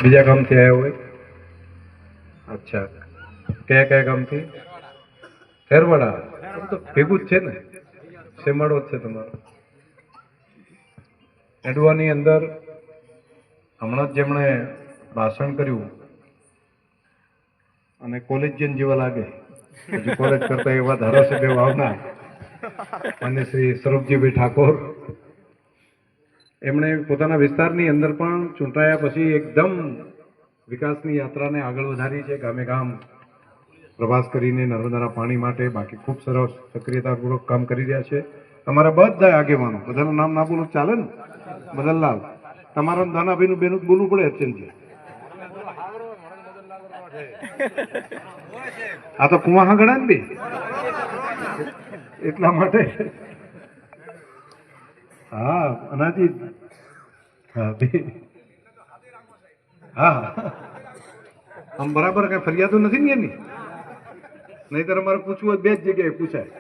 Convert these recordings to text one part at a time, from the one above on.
બીજા ગામથી આવ્યા હોય? અચ્છા, કયા કયા ગામથી? ખેરવાડા. તો ભેગું જ છે ને, સેમાડો જ છે તમારો. એડવાની અંદર હમણાં જ જેમણે ભાષણ કર્યું અને કોલેજિયન જેવા લાગે, હજી કોલેજ કરતા એવા ધારાસભ્ય વાવના અને શ્રી સ્વરૂપજીભાઈ ઠાકોર, એમણે પોતાના વિસ્તારની અંદર પણ ચૂંટાયા પછી એકદમ વિકાસની યાત્રાને આગળ વધારી છે. ગામે ગામ પ્રવાસ કરીને નર્મદાના પાણી માટે બાકી ખૂબ સરસ સક્રિયતાપૂર્વક કામ કરી રહ્યા છે. તમારા બધા આગેવાનો, બધાનું નામ ના બોલું ચાલે ને? મદનલાલ, તમારા દાનાભાઈનું બેનું બોલવું પડે અત્યંત. આ તો કુવા ગણા ને બી, એટલા માટે. હા અનાજી, હા હા, આમ બરાબર કઈ ફરિયાદો નથી ને એની, નહીતર અમારે પૂછવું હોય બે જ જગ્યાએ પૂછાય.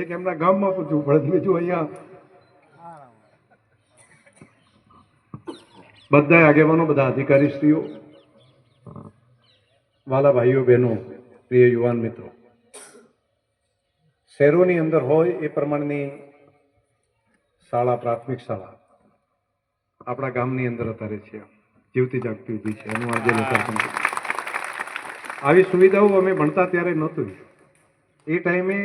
એક એમના ગામમાં પૂછવું પડે, બીજું અહીંયા. બધા આગેવાનો, બધા અધિકારીશ્રીઓ, વાલા ભાઈઓ બહેનો, પ્રિય યુવાન મિત્રો, શહેરોની અંદર હોય એ પ્રમાણેની શાળા, પ્રાથમિક શાળા આપણા ગામની અંદર અત્યારે છે, જીવતી જાગતી ઊભી છે. એનું આજે લોકાર્પણ. આવી સુવિધાઓ અમે ભણતા ત્યારે નહોતું. એ ટાઈમે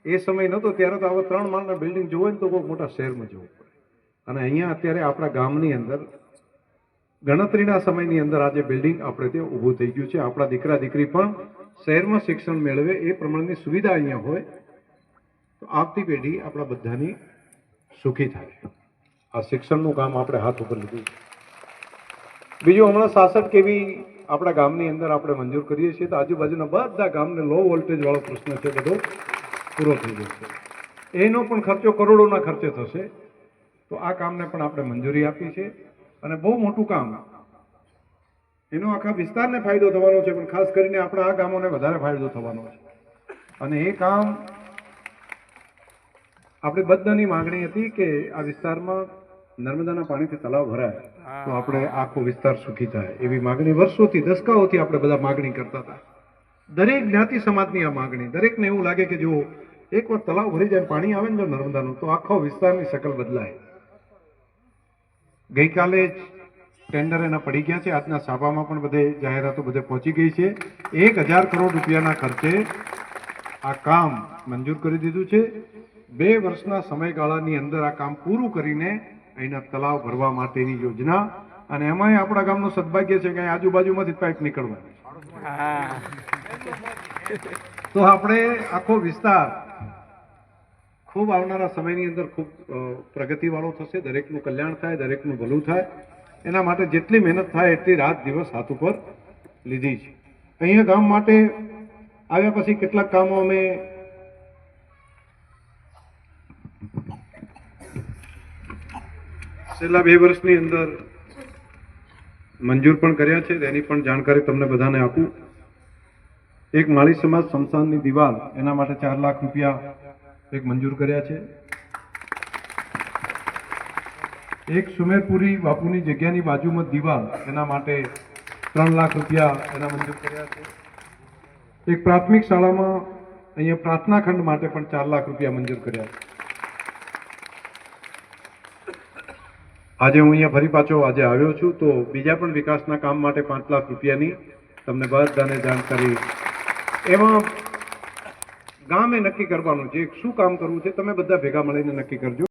એ સમય નહોતો ત્યારે તો આવા 3 માળના બિલ્ડિંગ જોવે ને તો બહુ મોટા શહેરમાં જવું પડે. અને અહીંયા અત્યારે આપણા ગામની અંદર ગણતરીના સમયની અંદર આજે બિલ્ડિંગ આપણે ત્યાં ઊભું થઈ ગયું છે. આપણા દીકરા દીકરી પણ શહેરમાં શિક્ષણ મેળવે એ પ્રમાણની સુવિધા અહીંયા હોય તો આવતી પેઢી આપણા બધાની સુખી થાય. આ શિક્ષણનું કામ આપણે હાથ ઉપર લીધું છે. બીજું, હમણાં 66 કેવી આપણા ગામની અંદર આપણે મંજૂર કરીએ છીએ તો આજુબાજુના બધા ગામને લો વોલ્ટેજ વાળો પ્રશ્ન છે બધો પૂરો થઈ જશે. એનો પણ ખર્ચો કરોડોના ખર્ચે થશે. તો આ કામને પણ આપણે મંજૂરી આપી છે અને બહુ મોટું કામ, એનો આખા વિસ્તારને ફાયદો થવાનો છે, પણ ખાસ કરીને આપણા આ ગામોને વધારે ફાયદો થવાનો છે. અને એ કામ આપણે બધાની માંગણી હતી કે આ વિસ્તારમાં નર્મદાના પાણીથી તળાવ ભરાય તો આપણે આખો વિસ્તાર સુખી થાય, એવી માંગણી વર્ષોથી, દસકાઓથી આપણે બધા માંગણી કરતા હતા. દરેક જ્ઞાતિ સમાજની આ માંગણી. દરેકને એવું લાગે કે જો એકવાર તળાવ ભરી જાય, પાણી આવે ને જો નર્મદાનું, તો આખો વિસ્તારની શકલ બદલાય. ગઈકાલે જ ટેન્ડર એના પડી ગયા છે. આજના સભામાં પણ બધે જાહેરાતો બધે પહોંચી ગઈ છે. 1000 કરોડ રૂપિયાના ખર્ચે આ કામ મંજૂર કરી દીધું છે. 2 વર્ષના સમયગાળાની અંદર આ કામ પૂરું કરીને અહીંના તળાવ ભરવા માટેની યોજના. અને એમાંય આપણા ગામનું સદભાગ્ય છે કે આજુબાજુમાંથી પાઇપ નીકળવાની. તો આપણે આખો વિસ્તાર ખૂબ આવનારા સમયની અંદર ખૂબ પ્રગતિવાળો થશે. દરેકનું કલ્યાણ થાય, દરેકનું ભલું થાય. એના માટે જેટલી મહેનત થાય એટલી રાત દિવસ હાથ ઉપર લીધી છે. અહીંયા ગામ માટે આવ્યા પછી કેટલાક કામો અમે છેલ્લા 2 વર્ષની અંદર મંજૂર પણ કર્યા છે. એની પણ જાણકારી તમને બધાને આપું. એક માળી સમાજ સ્મશાનની દિવાલ, એના માટે 4 લાખ રૂપિયા એક મંજૂર કર્યા છે. એક સુમેરપુરી બાપુની જગ્યાની બાજુમાં દિવાલ, એના માટે 3 લાખ રૂપિયા એના મંજૂર કર્યા છે. એક પ્રાથમિક શાળામાં અહીંયા પ્રાર્થના ખંડ માટે પણ 4 લાખ રૂપિયા મંજૂર કર્યા છે. આજે હું અહીંયા ફરી પાછો આજે આવ્યો છું તો બીજા પણ વિકાસના કામ માટે 5 લાખ રૂપિયાની તમને બધાને જાણકારી. એમાં ગામે નક્કી કરવાનું છે શું કામ કરવું છે, તમે બધા ભેગા મળીને નક્કી કરજો.